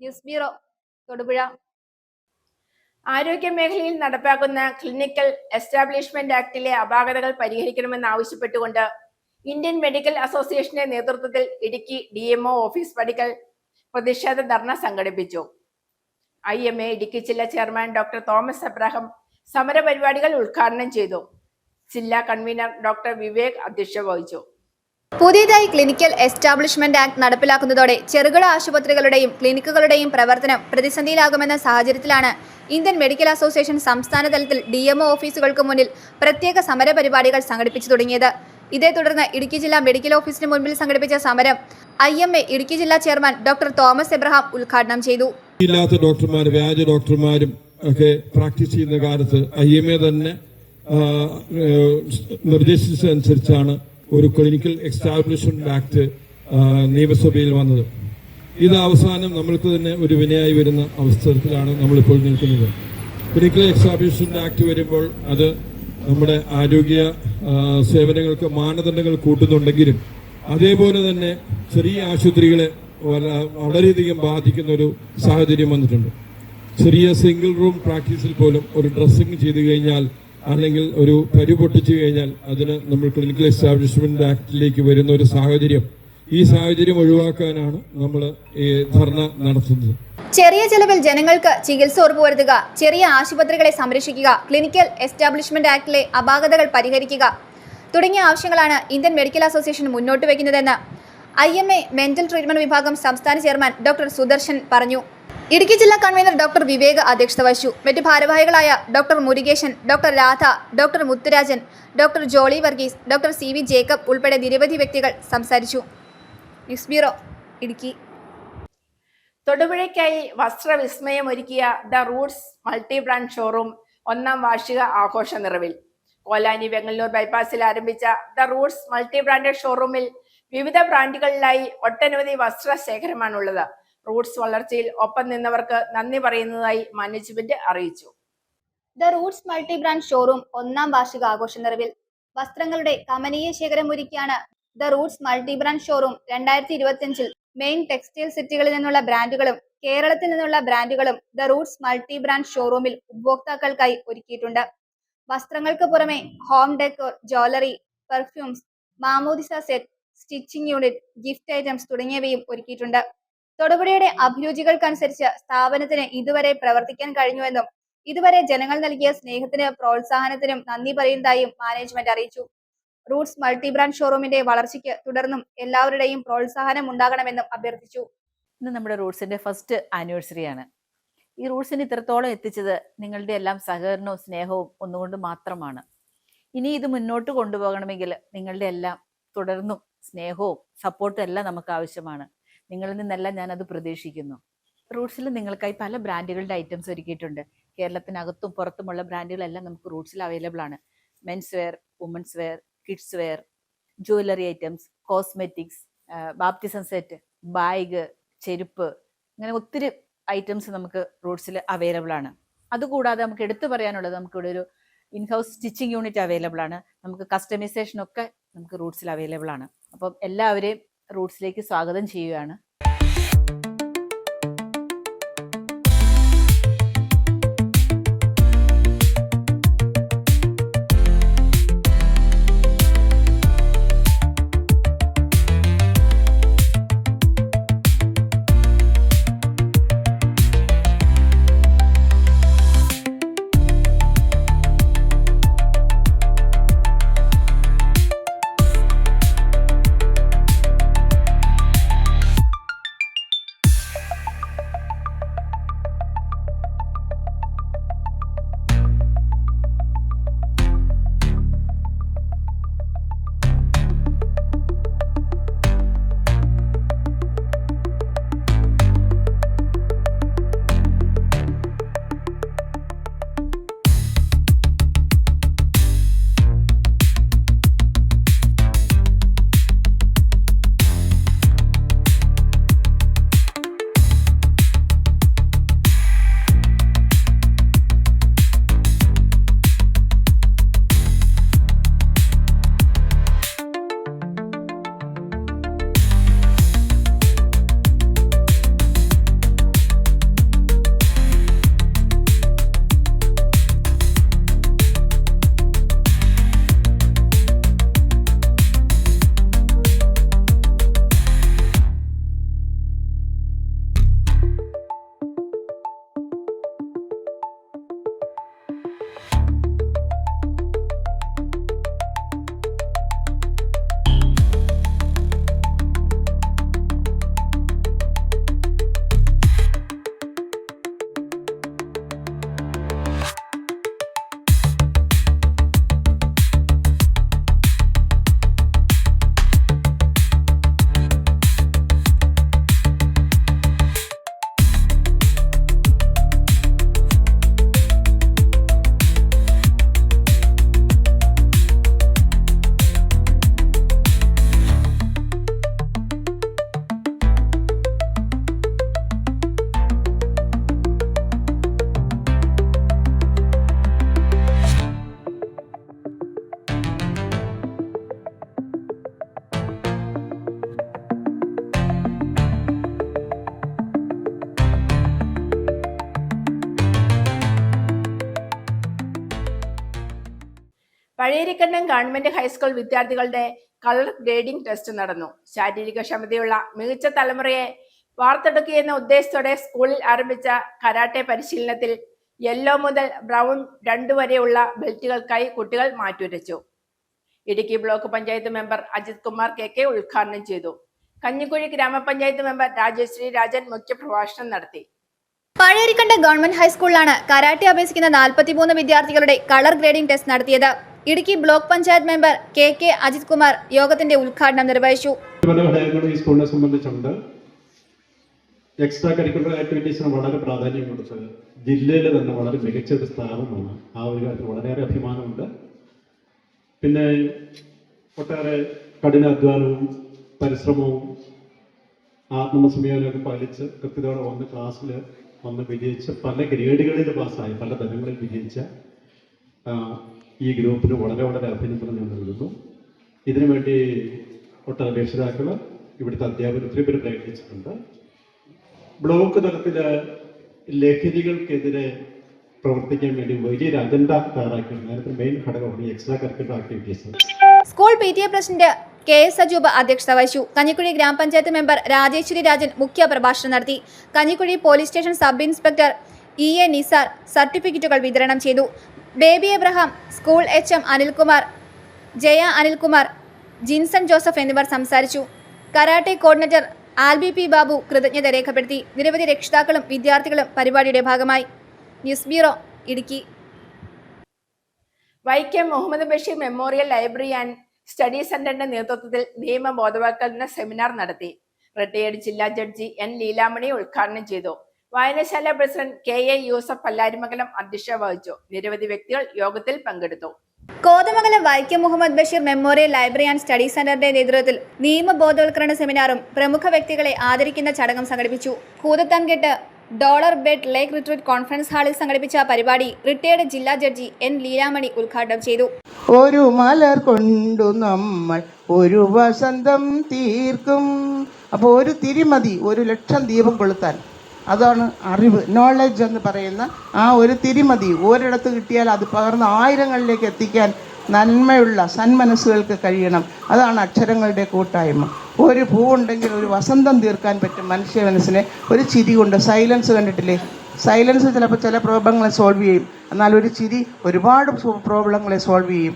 News bureau, Thodupuzha. ആരോഗ്യ മേഖലയിൽ നടപ്പാക്കുന്ന ക്ലിനിക്കൽ എസ്റ്റാബ്ലിഷ്മെന്റ് ആക്ടിലെ അപാകതകൾ പരിഹരിക്കണമെന്നാവശ്യപ്പെട്ടുകൊണ്ട് ഇന്ത്യൻ മെഡിക്കൽ അസോസിയേഷന്റെ നേതൃത്വത്തിൽ ഇടുക്കി DMO ഓഫീസ് പടിക്കൽ പ്രതിഷേധ ധർണ സംഘടിപ്പിച്ചു. IMA ഇടുക്കി ജില്ലാ ചെയർമാൻ ഡോക്ടർ തോമസ് എബ്രഹാം സമരപരിപാടികൾ ഉദ്ഘാടനം ചെയ്തു. ജില്ലാ കൺവീനർ ഡോക്ടർ വിവേക് അധ്യക്ഷത വഹിച്ചു. പുതിയതായി ക്ലിനിക്കൽ എസ്റ്റാബ്ലിഷ്മെന്റ് ആക്ട് നടപ്പിലാക്കുന്നതോടെ ചെറുകിട ആശുപത്രികളുടെയും ക്ലിനിക്കുകളുടെയും പ്രവർത്തനം പ്രതിസന്ധിയിലാകുമെന്ന സാഹചര്യത്തിലാണ് ഇന്ത്യൻ മെഡിക്കൽ അസോസിയേഷൻ സംസ്ഥാന തലത്തിൽ DMO ഓഫീസുകൾക്ക് മുന്നിൽ പ്രത്യേക സമര പരിപാടികൾ സംഘടിപ്പിച്ചു തുടങ്ങിയത്. ഇതേ തുടർന്ന് ഇടുക്കി ജില്ലാ മെഡിക്കൽ ഓഫീസിന് മുൻപിൽ സംഘടിപ്പിച്ച സമരം IMA ഇടുക്കി ജില്ലാ ചെയർമാൻ ഡോക്ടർ തോമസ് എബ്രഹാം ഉദ്ഘാടനം ചെയ്തു. ഇല്ലാത്ത ഡോക്ടർമാരും വ്യാജ ഡോക്ടർമാരും ഒക്കെ പ്രാക്ടീസ് ചെയ്യുന്ന കാലത്ത് IMA തന്നെ നിർദ്ദേശിച്ചതനുസരിച്ചാണ് ഒരു ക്ലിനിക്കൽ എസ്റ്റാബ്ലിഷ്മെന്റ് ആക്ട് നിയമസഭയിൽ വന്നത്. ഇത് അവസാനം നമ്മൾക്ക് തന്നെ ഒരു വിനയായി വരുന്ന അവസരത്തിലാണ് നമ്മളിപ്പോൾ നിൽക്കുന്നത്. ക്ലിനിക്കൽ എസ്റ്റാബ്ലിഷ്മെന്റ് ആക്ട് വരുമ്പോൾ അത് നമ്മുടെ ആരോഗ്യ സേവനങ്ങൾക്ക് മാനദണ്ഡങ്ങൾ കൂട്ടുന്നുണ്ടെങ്കിലും അതേപോലെ തന്നെ ചെറിയ ആശുപത്രികളെ വളരെയധികം ബാധിക്കുന്ന ഒരു സാഹചര്യം വന്നിട്ടുണ്ട്. ചെറിയ സിംഗിൾ റൂം പ്രാക്ടീസിൽ പോലും ഒരു ഡ്രസ്സിംഗ് ചെയ്തു കഴിഞ്ഞാൽ അല്ലെങ്കിൽ ഒരു പരി പൊട്ടിച്ചു കഴിഞ്ഞാൽ അതിന് നമ്മൾ ക്ലിനിക്കൽ എസ്റ്റാബ്ലിഷ്മെന്റ് ആക്ടിലേക്ക് വരുന്ന ഒരു സാഹചര്യം, ഈ സാഹചര്യം ഒഴിവാക്കാനാണ് നമ്മൾ ഈ ധർണ നടത്തുന്നത്. ചെറിയ ചെലവിൽ ജനങ്ങൾക്ക് ചികിത്സ ഉറപ്പുവരുത്തുക, ചെറിയ ആശുപത്രികളെ സംരക്ഷിക്കുക, ക്ലിനിക്കൽ എസ്റ്റാബ്ലിഷ്മെന്റ് ആക്ടിലെ അപാകതകൾ പരിഹരിക്കുക തുടങ്ങിയ ആവശ്യങ്ങളാണ് ഇന്ത്യൻ മെഡിക്കൽ അസോസിയേഷൻ മുന്നോട്ട് വയ്ക്കുന്നതെന്ന് IMA മെന്റൽ ട്രീറ്റ്മെന്റ് വിഭാഗം സംസ്ഥാന ചെയർമാൻ ഡോക്ടർ സുദർശൻ പറഞ്ഞു. ഇടുക്കി ജില്ലാ കൺവീനർ ഡോക്ടർ വിവേക് അധ്യക്ഷത വഹിച്ചു. മറ്റ് ഭാരവാഹികളായ doctor Murukesan, doctor Radha, doctor Muthurajan, doctor Jolly Varghese, doctor CV Jacob ഉൾപ്പെടെ നിരവധി വ്യക്തികൾ സംസാരിച്ചു. News bureau, Idukki. തൊടുപുഴയ്ക്കായി വസ്ത്രവിസ്മയം ഒരുക്കിയ the Roots multi brand showroom 1ാം വാർഷിക ആഘോഷ നിറവിൽ. കോലാനി വെങ്ങല്ലൂർ ബൈപ്പാസിൽ ആരംഭിച്ച ദ റൂട്ട്സ് മൾട്ടി ബ്രാൻഡഡ് ഷോറൂമിൽ വിവിധ ബ്രാൻഡുകളിലായി ഒട്ടനവധി വസ്ത്ര ശേഖരമാണുള്ളത്. റൂട്ട്സ് വളർച്ചയിൽ ഒപ്പം നിന്നവർക്ക് നന്ദി പറയുന്നതായി മാനേജ്മെന്റ് അറിയിച്ചു. The Roots multi brand showroom 1ാം വാർഷിക ആഘോഷ നിറവിൽ. വസ്ത്രങ്ങളുടെ കമനീയ ശേഖരം ഒരുക്കിയാണ് the Roots multi brand showroom 2025 main textile സിറ്റികളിൽ നിന്നുള്ള ബ്രാൻഡുകളും കേരളത്തിൽ നിന്നുള്ള ബ്രാൻഡുകളും ദ റൂട്ട്സ് മൾട്ടി ബ്രാൻഡ് ഷോറൂമിൽ ഉപഭോക്താക്കൾക്കായി ഒരുക്കിയിട്ടുണ്ട്. വസ്ത്രങ്ങൾക്ക് പുറമെ ഹോം ഡെക്കോർ, ജ്വല്ലറി, പെർഫ്യൂംസ്, മാമോദിസ set, stitching unit, gift items തുടങ്ങിയവയും ഒരുക്കിയിട്ടുണ്ട്. തൊടുപുഴയുടെ അഭിരുചികൾക്കനുസരിച്ച് സ്ഥാപനത്തിന് ഇതുവരെ പ്രവർത്തിക്കാൻ കഴിഞ്ഞുവെന്നും ഇതുവരെ ജനങ്ങൾ നൽകിയ സ്നേഹത്തിന് പ്രോത്സാഹനത്തിനും നന്ദി പറയുന്നതായും മാനേജ്മെന്റ് അറിയിച്ചു. റൂട്ട്സ് മൾട്ടി ബ്രാൻഡ് ഷോറൂമിന്റെ വളർച്ചയ്ക്ക് തുടർന്നും എല്ലാവരുടെയും പ്രോത്സാഹനം ഉണ്ടാകണമെന്നും അഭ്യർത്ഥിച്ചു. ഇന്ന് നമ്മുടെ റൂട്ട്സിന്റെ ഫസ്റ്റ് ആനിവേഴ്സറിയാണ്. ഈ റൂട്ട്സിന് ഇത്രത്തോളം എത്തിച്ചത് നിങ്ങളുടെ എല്ലാം സഹകരണവും സ്നേഹവും ഒന്നുകൊണ്ട് മാത്രമാണ്. ഇനി ഇത് മുന്നോട്ട് കൊണ്ടുപോകണമെങ്കിൽ നിങ്ങളുടെ എല്ലാം തുടർന്നും സ്നേഹവും സപ്പോർട്ടും എല്ലാം നമുക്ക് ആവശ്യമാണ്. നിങ്ങളിൽ നിന്നെല്ലാം ഞാനത് പ്രതീക്ഷിക്കുന്നു. റൂട്ട്സിൽ നിങ്ങൾക്കായി പല ബ്രാൻഡുകളുടെ ഐറ്റംസ് ഒരുക്കിയിട്ടുണ്ട്. കേരളത്തിനകത്തും പുറത്തുമുള്ള ബ്രാൻഡുകളെല്ലാം നമുക്ക് റൂട്ട്സിൽ അവൈലബിൾ ആണ്. Men's wear, women's wear, kids wear, jewellery items, cosmetics, baptism set, bag, ചെരുപ്പ്, അങ്ങനെ ഒത്തിരി ഐറ്റംസ് നമുക്ക് റൂട്ട്സിൽ അവൈലബിൾ ആണ്. അതുകൂടാതെ നമുക്ക് എടുത്തു പറയാനുള്ളത്, നമുക്കിവിടെ ഒരു ഇൻഹൗസ് സ്റ്റിച്ചിങ് യൂണിറ്റ് അവൈലബിൾ ആണ്. നമുക്ക് കസ്റ്റമൈസേഷനൊക്കെ നമുക്ക് റൂട്ട്സിൽ അവൈലബിൾ ആണ്. അപ്പം എല്ലാവരെയും റൂട്ട്സിലേക്ക് സ്വാഗതം ചെയ്യുകയാണ്. പഴയരിക്കണ്ടം ഗവൺമെന്റ് ഹൈസ്കൂൾ വിദ്യാർത്ഥികളുടെ കളർ ഗ്രേഡിംഗ് ടെസ്റ്റ് നടന്നു. ശാരീരിക ക്ഷമതയുള്ള മികച്ച തലമുറയെ വാർത്തെടുക്കുകയെന്ന ഉദ്ദേശത്തോടെ സ്കൂളിൽ ആരംഭിച്ച കരാട്ടെ പരിശീലനത്തിൽ യെല്ലോ മുതൽ ബ്രൗൺ 2 വരെയുള്ള ബെൽറ്റുകൾക്കായി കുട്ടികൾ മാറ്റുരച്ചു. Idukki block panchayat member Ajith Kumar KK ഉദ്ഘാടനം ചെയ്തു. കഞ്ഞിക്കുഴി ഗ്രാമപഞ്ചായത്ത് മെമ്പർ രാജശ്രീ രാജൻ മുഖ്യപ്രഭാഷണം നടത്തി. പഴയരിക്കണ്ടം ഗവൺമെന്റ് ഹൈസ്കൂളിലാണ് കരാട്ടെ അഭ്യസിക്കുന്ന 43 വിദ്യാർത്ഥികളുടെ കളർ ഗ്രേഡിംഗ് ടെസ്റ്റ് നടത്തിയത്. Idukki block panchayat member KK Ajith Kumar യോഗത്തിന്റെ ഉദ്ഘാടനം നിർവഹിച്ചു. ഈ സ്കൂളിനെ സംബന്ധിച്ചുണ്ട് എക്സ്ട്രാ കരിക്കുലർ ആക്ടിവിറ്റീസിന് വളരെ പ്രാധാന്യം കൊടുത്ത് ജില്ലയിൽ തന്നെ വളരെ മികച്ച ഒരു സ്ഥാപനമാണ്. ആ ഒരു കാര്യത്തിൽ വളരെയേറെ അഭിമാനമുണ്ട്. പിന്നെ ഒട്ടേറെ കഠിനാധ്വാനവും പരിശ്രമവും ആത്മസംയമനമൊക്കെ പാലിച്ച് കൃത്യതയോടെ വന്ന് ക്ലാസ്സിൽ വന്ന് വിജയിച്ച് പല ഗ്രേഡുകളിൽ പാസ്സായി പല തലങ്ങളിൽ വിജയിച്ച ഈ ഗ്രൂപ്പിന് വളരെ അഭിനന്ദനം ഞാൻ നൽകുന്നു. ഇതിനുവേണ്ടി ഒട്ടേറെ രക്ഷിതാക്കൾ ഇവിടുത്തെ അധ്യാപകർ ഒത്തിരി പേര് പ്രയത്നിച്ചിട്ടുണ്ട്. ബ്ലോക്ക് തലത്തിൽ ലഹരികൾക്കെതിരെ പ്രവർത്തിക്കാൻ വേണ്ടി വലിയൊരു അജണ്ട തയ്യാറാക്കിയിട്ടുണ്ട്. അതിനകത്ത് മെയിൻ ഘടകമാണ് ഈ extra curricular activities. School PTA president KS Sajoob അധ്യക്ഷത വഹിച്ചു. കഞ്ഞിക്കുഴി ഗ്രാമപഞ്ചായത്ത് മെമ്പർ രാജേശ്വരി രാജൻ മുഖ്യ പ്രഭാഷണം നടത്തി. Kanjikuzhy police station sub inspector EA Nisar സർട്ടിഫിക്കറ്റുകൾ വിതരണം ചെയ്തു. Baby Abraham, school HM Anilkumar, Jaya Anilkumar, Jinson Joseph എന്നിവർ സംസാരിച്ചു. Karate coordinator Alby P Babu കൃതജ്ഞത രേഖപ്പെടുത്തി. നിരവധി രക്ഷിതാക്കളും വിദ്യാർത്ഥികളും പരിപാടിയുടെ ഭാഗമായി. News bureau, Idukki. Vaikom Muhammad Basheer memorial library and study സെന്ററിന്റെ നേതൃത്വത്തിൽ നിയമ ബോധവൽക്കരണ സെമിനാർ നടത്തി. റിട്ടയേർഡ് ജില്ലാ ജഡ്ജി N ലീലാമണി ഉദ്ഘാടനം ചെയ്തു. വായനശാല പ്രസിഡന്റ് KA യൂസഫ് പല്ലാരിമംഗലം അധ്യക്ഷത വഹിച്ചു. നിരവധി വ്യക്തികൾ യോഗത്തിൽ പങ്കെടുത്തു. Kothamangalam Vaikom Muhammad Basheer memorial library and study സെന്ററിന്റെ നേതൃത്വത്തിൽ നിയമ ബോധവൽക്കരണ സെമിനാറും പ്രമുഖ വ്യക്തികളെ ആദരിക്കുന്ന ചടങ്ങും സംഘടിപ്പിച്ചു. കൂതത്താൻകെട്ട് dollar bed lake retreat conference ഹാളിൽ സംഘടിപ്പിച്ച പരിപാടി റിട്ടയേർഡ് ജില്ലാ ജഡ്ജി N ലീലാമണി ഉദ്ഘാടനം ചെയ്തു. ഒരു മലർ കൊണ്ടു നമ്മൾ ഒരു വസന്തം തീർക്കും. അപ്പോൾ ഒരു തിരിമതി 1,00,000 ദീപം കൊളുത്താൻ. അതാണ് അറിവ്, നോളജ് എന്ന് പറയുന്ന ആ ഒരു തിരിമതി ഒരിടത്ത് കിട്ടിയാൽ അത് പകർന്ന് ആയിരങ്ങളിലേക്ക് എത്തിക്കാൻ നന്മയുള്ള സന്മനസ്സുകൾക്ക് കഴിയണം. അതാണ് അക്ഷരങ്ങളുടെ കൂട്ടായ്മ. ഒരു പൂവുണ്ടെങ്കിൽ ഒരു വസന്തം തീർക്കാൻ പറ്റും മനുഷ്യ മനസ്സിനെ. ഒരു ചിരി കൊണ്ട്, സൈലൻസ് കണ്ടിട്ടില്ലേ? സൈലൻസ് ചിലപ്പോൾ ചില പ്രോബ്ലങ്ങളെ സോൾവ് ചെയ്യും, എന്നാൽ ഒരു ചിരി ഒരുപാട് പ്രോബ്ലങ്ങളെ സോൾവ് ചെയ്യും.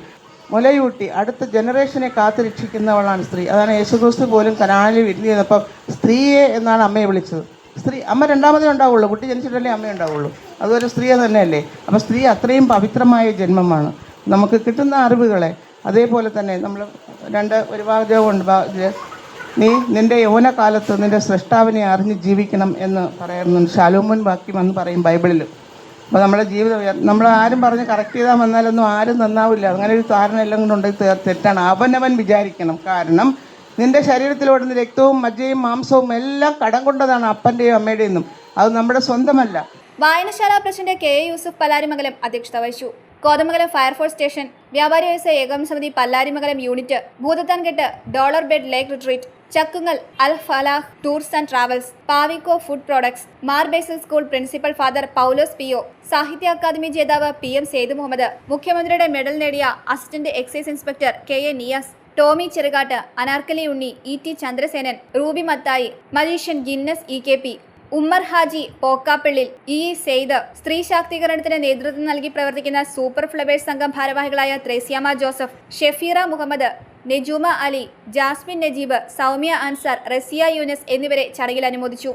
മുലയൂട്ടി അടുത്ത ജനറേഷനെ കാത്തുരക്ഷിക്കുന്നവളാണ് സ്ത്രീ. അതാണ് യേശുക്രിസ്തു പോലും കനാലിൽ വിരുന്ന് ചെയ്തപ്പം സ്ത്രീയെ എന്നാണ് അമ്മയെ വിളിച്ചത്. സ്ത്രീ അമ്മ രണ്ടാമതേ ഉണ്ടാവുള്ളൂ, കുട്ടി ജനിച്ചിട്ടല്ലേ അമ്മ ഉണ്ടാവുള്ളൂ. അതുപോലെ സ്ത്രീയെ തന്നെയല്ലേ. അപ്പോൾ സ്ത്രീ അത്രയും പവിത്രമായ ജന്മമാണ്. നമുക്ക് കിട്ടുന്ന അറിവുകളെ അതേപോലെ തന്നെ നമ്മൾ ഒരു വാചകമുണ്ട്, നീ നിൻ്റെ യൗവനകാലത്ത് നിൻ്റെ സ്രഷ്ടാവിനെ അറിഞ്ഞ് ജീവിക്കണം എന്ന് പറയുന്നുണ്ട്. ശലോമോൻ വാക്യം എന്ന് പറയും ബൈബിളിൽ. അപ്പോൾ നമ്മുടെ ജീവിതം നമ്മൾ ആരും പറഞ്ഞ് കറക്റ്റ് ചെയ്താൽ വന്നാലൊന്നും ആരും നന്നാവില്ല. അങ്ങനെ ഒരു ധാരണ എല്ലാം കൊണ്ടുണ്ടെങ്കിൽ തെറ്റാണ്. അവനവൻ വിചാരിക്കണം. കാരണം നിൻ്റെ ശരീരത്തിലോടുന്ന രക്തവും മജ്ജയും മാംസവും എല്ലാം കടം കൊണ്ടതാണ് അപ്പൻ്റെയും അമ്മയുടെയും. അത് നമ്മുടെ സ്വന്തമല്ല. വായനശാല പ്രസിഡന്റ് KA യൂസഫ് പല്ലാരിമംഗലം അധ്യക്ഷത വഹിച്ചു. കോതമംഗലം ഫയർഫോഴ്സ് സ്റ്റേഷൻ, വ്യാപാരി വ്യവസായ ഏകോപന സമിതി Pallarimangalam unit, Bhoothathankettu dollar bed lake retreat, Chakkungal Al Falah tours and travels, Paviko food products, Mar Basil school principal father Paulose PO, Sahitya Akademi ജേതാവ് PM സേതു മുഹമ്മദ്, മുഖ്യമന്ത്രിയുടെ മെഡൽ നേടിയ assistant excise inspector KA Niyas, Tomy Cherukattu, Anarkali Unni, ET Chandrasenan, Ruby Mathai, magician Guinness EKP, Ummer Haji Pokkapillil, Sayed. സ്ത്രീ ശാക്തീകരണത്തിന് നേതൃത്വം നൽകി പ്രവർത്തിക്കുന്ന സൂപ്പർ ഫ്ലവേഴ്സ് സംഘം ഭാരവാഹികളായ ത്രേസ്യാമ ജോസഫ്, ഷെഫീറ മുഹമ്മദ്, നെജൂമ അലി, ജാസ്മിൻ നജീബ്, സൗമ്യ അൻസാർ, റസിയ യൂനസ് എന്നിവരെ ചടങ്ങിൽ അനുമോദിച്ചു.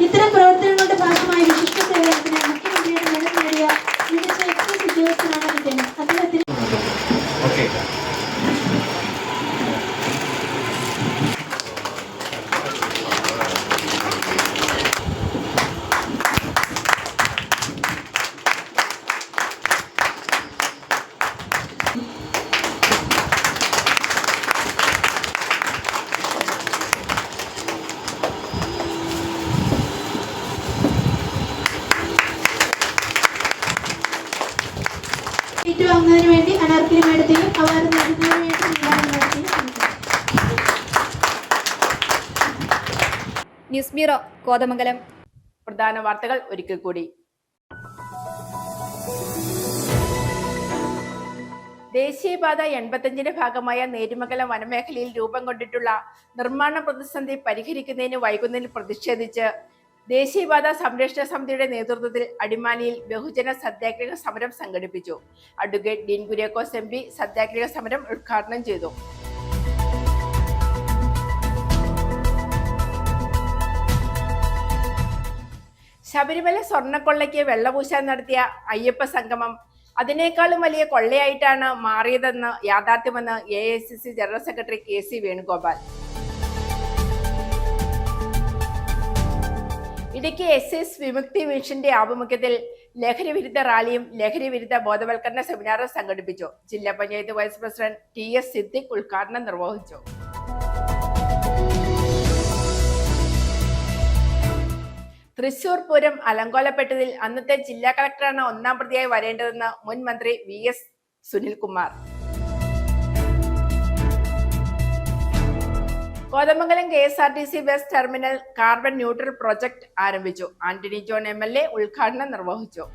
ഇത്തരം പ്രവർത്തനങ്ങളുടെ ഭാഗമായി വിശിഷ്ട സേവനത്തിന് മുഖ്യമന്ത്രിയുടെ മെഡൽ നേടിയ മികച്ച എക്സൈസ് ഉദ്യോഗസ്ഥനാണ് അദ്ദേഹം. അദ്ദേഹത്തിന് ഏറ്റുവാങ്ങുന്നതിന് വേണ്ടി അനാർക്കലി മേഡത്തെയും അവാർഡ് നൽകുന്നതിന് വേണ്ടി ന്യൂസ് ബ്യൂറോ, കോതമംഗലം. പ്രധാന വാർത്തകൾ ഒരിക്കൽ കൂടി. ദേശീയപാത 85 ഭാഗമായ നേര്യമംഗലം വനമേഖലയിൽ രൂപം കൊണ്ടിട്ടുള്ള നിർമ്മാണ പ്രതിസന്ധി പരിഹരിക്കുന്നതിന് വൈകുന്നതിൽ പ്രതിഷേധിച്ച് ദേശീയപാത സംരക്ഷണ സമിതിയുടെ നേതൃത്വത്തിൽ അടിമാലിയിൽ ബഹുജന സത്യാഗ്രഹ സമരം സംഘടിപ്പിച്ചു. അഡ്വക്കേറ്റ് ഡീൻ കുര്യാക്കോസ് MP സത്യാഗ്രഹ സമരം ഉദ്ഘാടനം ചെയ്തു. ശബരിമല സ്വർണ്ണക്കൊള്ളയ്ക്ക് വെള്ളപൂശാൻ നടത്തിയ അയ്യപ്പ സംഗമം അതിനേക്കാളും വലിയ കൊള്ളയായിട്ടാണ് മാറിയതെന്ന് യാഥാർത്ഥ്യമെന്ന് AICC general secretary KC Venugopal. Idukki SS വിമുക്തി മിഷന്റെ ആഭിമുഖ്യത്തിൽ ലഹരി വിരുദ്ധ റാലിയും ലഹരി വിരുദ്ധ ബോധവൽക്കരണ സെമിനാറും സംഘടിപ്പിച്ചു. ജില്ലാ panchayat vice president TS Siddique ഉദ്ഘാടനം നിർവഹിച്ചു. തൃശൂർ പൂരം അലങ്കോലപ്പെട്ടതിൽ അന്നത്തെ ജില്ലാ കളക്ടറാണ് ഒന്നാം പ്രതിയായി വരേണ്ടതെന്ന് മുൻ മന്ത്രി VS Sunilkumar. Kothamangalam KSRTC bus terminal carbon neutral project ആരംഭിച്ചു. ആന്റണി ജോൺ MLA ഉദ്ഘാടനം നിർവഹിച്ചു.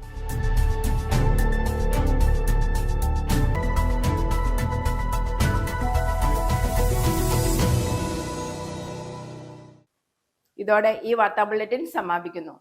ഇതോടെ ഈ വാർത്താ ബുള്ളറ്റിൻ സമാപിക്കുന്നു.